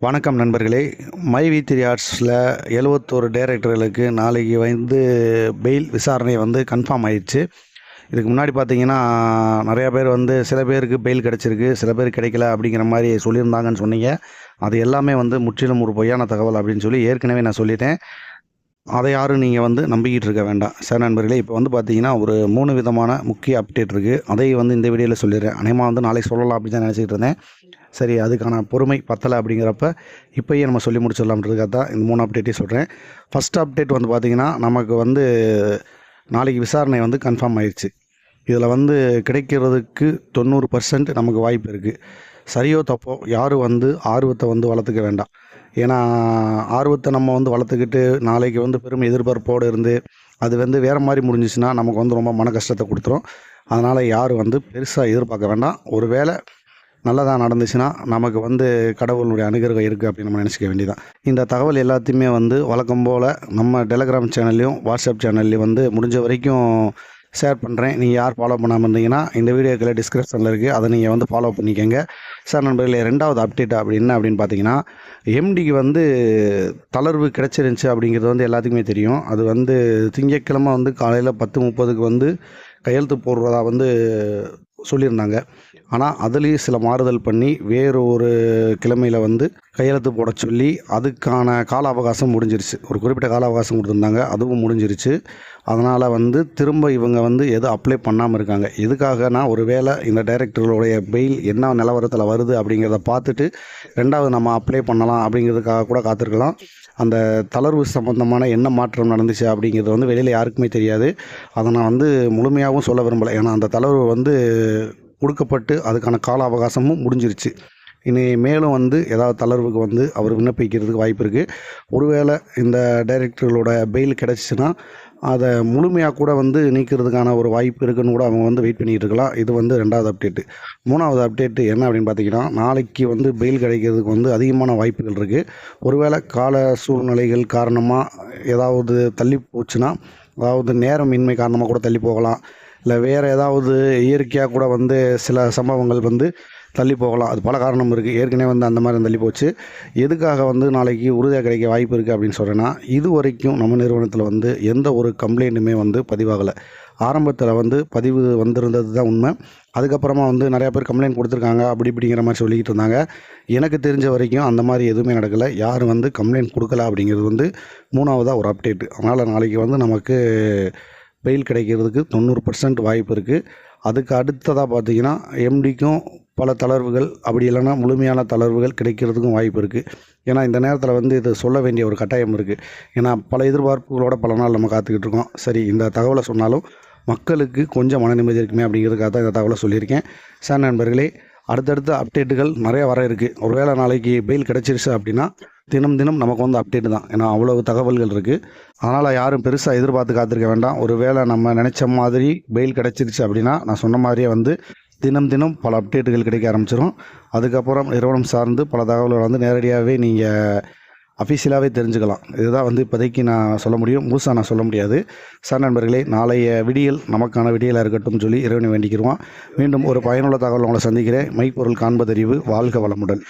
வணக்கம் நண்பர்களே. மை வி3 ஆர்ட்ஸில் 71 டைரக்டர்களுக்கு நாளைக்கு பெயில் விசாரணை கன்ஃபார்ம் ஆயிடுச்சு. இதுக்கு முன்னாடி பார்த்தீங்கன்னா நிறையா பேர் சில பேருக்கு பெயில் கிடச்சிருக்கு, சில பேர் கிடைக்கல அப்படிங்கிற மாதிரி சொல்லியிருந்தாங்கன்னு சொன்னீங்க. அது எல்லாமே முற்றிலும் ஒரு பொய்யான தகவல் அப்படின்னு சொல்லி ஏற்கனவே நான் சொல்லிட்டேன். அதை யாரும் நீங்கள் நம்பிக்கிட்டு இருக்க வேண்டாம். சரி நண்பர்களே, இப்போ பார்த்தீங்கன்னா ஒரு 3 விதமான முக்கிய அப்டேட் இருக்குது. அதை இந்த வீடியோவில் சொல்லிடுறேன். அநேகமாக நாளைக்கு சொல்லலாம் அப்படின்னு தான் நினச்சிக்கிட்டு இருந்தேன். சரி, அதுக்கான பொறுமை பத்தலை அப்படிங்கிறப்ப இப்போயே நம்ம சொல்லி முடிச்சிடலாம்ன்றதுக்காக தான் இந்த 3 அப்டேட்டையும் சொல்கிறேன். ஃபஸ்ட் அப்டேட் பார்த்திங்கன்னா நமக்கு நாளைக்கு விசாரணை கன்ஃபார்ம் ஆயிடுச்சு. இதில் கிடைக்கிறதுக்கு 90% நமக்கு வாய்ப்பு இருக்குது. சரியோ தப்போ யாரும் ஆர்வத்தை வளர்த்துக்க வேண்டாம். ஏன்னா ஆர்வத்தை நம்ம வளர்த்துக்கிட்டு நாளைக்கு பெரும் எதிர்பார்ப்போடு இருந்து அது வேறு மாதிரி முடிஞ்சிச்சுன்னா நமக்கு ரொம்ப மன கஷ்டத்தை கொடுத்துரும். அதனால் யாரும் பெருசாக எதிர்பார்க்க வேண்டாம். ஒரு வேளை நல்லதாக நடந்துச்சுன்னா நமக்கு கடவுளுடைய அனுகிரகம் இருக்குது அப்படின்னு நம்ம நினச்சிக்க வேண்டியதான். இந்த தகவல் எல்லாத்தையுமே வழக்கம் போல் நம்ம டெலகிராம் சேனல்லையும் வாட்ஸ்அப் சேனல்லையும் முடிஞ்ச வரைக்கும் ஷேர் பண்ணுறேன். நீங்கள் யார் ஃபாலோ பண்ணாமல் இருந்தீங்கன்னா இந்த வீடியோக்களை டிஸ்கிரிப்ஷனில் இருக்குது, அதை நீங்கள் ஃபாலோ பண்ணிக்கோங்க. சார் நண்பர்களே, 2வது அப்டேட் அப்படின்னு பார்த்தீங்கன்னா எம்டிக்கு தளர்வு கிடச்சிருந்துச்சு அப்படிங்கிறது எல்லாத்துக்குமே தெரியும். அது திங்கட்கிழமை காலையில் 10:30க்கு கையெழுத்து போடுறதா சொல்லியிருந்தாங்க. ஆனால் அதுலேயும் சில மாறுதல் பண்ணி வேறு ஒரு கிழமையில் கையெழுத்து போட சொல்லி அதுக்கான கால அவகாசம் முடிஞ்சிருச்சு. ஒரு குறிப்பிட்ட கால அவகாசம் கொடுத்துருந்தாங்க, அதுவும் முடிஞ்சிருச்சு. அதனால் திரும்ப இவங்க எதுவும் அப்ளை பண்ணாமல் இருக்காங்க. எதுக்காகனா ஒரு வேளை இந்த டைரக்டர்களுடைய பெயில் என்ன நிலவரத்தில் வருது அப்படிங்கிறத பார்த்துட்டு 2வது நம்ம அப்ளை பண்ணலாம் அப்படிங்கிறதுக்காக கூட காத்திருக்கலாம். அந்த தளர்வு சம்பந்தமான என்ன மாற்றம் நடந்துச்சு அப்படிங்கிறது வெளியில் யாருக்குமே தெரியாது. அதை நான் முழுமையாகவும் சொல்ல விரும்பலை. ஏன்னா அந்த தளர்வு கொடுக்கப்பட்டு அதுக்கான கால அவகாசமும் முடிஞ்சிருச்சு. இனி மேலும் ஏதாவது தளர்வுக்கு அவர் விண்ணப்பிக்கிறதுக்கு வாய்ப்பு இருக்குது. ஒருவேளை இந்த டைரக்டர்களோட பெயில் கிடச்சிச்சின்னா அதை முழுமையாக கூட நீக்கிறதுக்கான ஒரு வாய்ப்பு இருக்குன்னு கூட அவங்க வெயிட் பண்ணிகிட்டு இருக்கலாம். இது 2வது அப்டேட்டு. 3வது அப்டேட்டு என்ன அப்படின்னு பார்த்தீங்கன்னா நாளைக்கு பெயில் கிடைக்கிறதுக்கு அதிகமான வாய்ப்புகள் இருக்குது. ஒருவேளை கால சூழ்நிலைகள் காரணமாக ஏதாவது தள்ளி போச்சுன்னா, அதாவது நேரமின்மை காரணமாக கூட தள்ளி போகலாம். இல்லை வேறு ஏதாவது இயற்கையாக கூட சில சம்பவங்கள் தள்ளி போகலாம். அது பல காரணம் இருக்குது. ஏற்கனவே அந்த மாதிரி தள்ளி போச்சு. எதுக்காக நாளைக்கு உறுதியாக கிடைக்க வாய்ப்பு இருக்குது அப்படின்னு சொல்கிறேன்னா, இது வரைக்கும் நம்ம நிறுவனத்தில் எந்த ஒரு கம்ப்ளைண்ட்டுமே பதிவாகலை. ஆரம்பத்தில் பதிவு வந்திருந்தது தான் உண்மை. அதுக்கப்புறமா நிறையா பேர் கம்ப்ளைண்ட் கொடுத்துருக்காங்க இப்படிங்கிற மாதிரி சொல்லிக்கிட்டு இருந்தாங்க. எனக்கு தெரிஞ்ச வரைக்கும் அந்த மாதிரி எதுவுமே நடக்கலை. யாரும் கம்ப்ளைண்ட் கொடுக்கல அப்படிங்கிறது 3வதாக ஒரு அப்டேட்டு. அதனால் நாளைக்கு நமக்கு பெயில் கிடைக்கிறதுக்கு 90% வாய்ப்பு இருக்குது. அதுக்கு அடுத்ததாக பார்த்திங்கன்னா எம்டிக்கும் பல தளர்வுகள், அப்படி இல்லைன்னா முழுமையான தளர்வுகள் கிடைக்கிறதுக்கும் வாய்ப்பு இருக்குது. ஏன்னா இந்த நேரத்தில் இது சொல்ல வேண்டிய ஒரு கட்டாயம் இருக்குது. ஏன்னா பல எதிர்பார்ப்புகளோட பல நாள் நம்ம காத்துக்கிட்டு இருக்கோம். சரி, இந்த தகவலை சொன்னாலும் மக்களுக்கு கொஞ்சம் மன நிம்மதி இருக்குமே அப்படிங்கிறதுக்காக தான் இந்த தகவலை சொல்லியிருக்கேன். சார் நண்பர்களே, அடுத்தடுத்த அப்டேட்டுகள் நிறைய வர இருக்குது. ஒருவேளை நாளைக்கு பெயில் கிடச்சிருச்சு அப்படின்னா தினம் நமக்கு அப்டேட்டு தான். ஏன்னா அவ்வளவு தகவல்கள் இருக்குது. அதனால் யாரும் பெருசாக எதிர்பார்த்து காத்திருக்க வேண்டாம். ஒரு வேளை நம்ம நினச்ச மாதிரி பெயில் கிடச்சிருச்சு அப்படின்னா நான் சொன்ன மாதிரியே தினம் பல அப்டேட்டுகள் கிடைக்க ஆரம்பிச்சிடும். அதுக்கப்புறம் நிறுவனம் சார்ந்து பல தகவல்கள் நேரடியாகவே நீங்கள் அஃபீஷியலாகவே தெரிஞ்சுக்கலாம். இதுதான் இப்போதைக்கு நான் சொல்ல முடியும். முழுசாக நான் சொல்ல முடியாது. சார் நண்பர்களே, நாளைய விடியல் நமக்கான விடியலாக இருக்கட்டும் சொல்லி இறைவனை வேண்டிக்கிறோம். மீண்டும் ஒரு பயனுள்ள தகவல் உங்களை சந்திக்கிறேன். மைப்பொருள் காண்பதறிவு. வாழ்க வளமுடன்.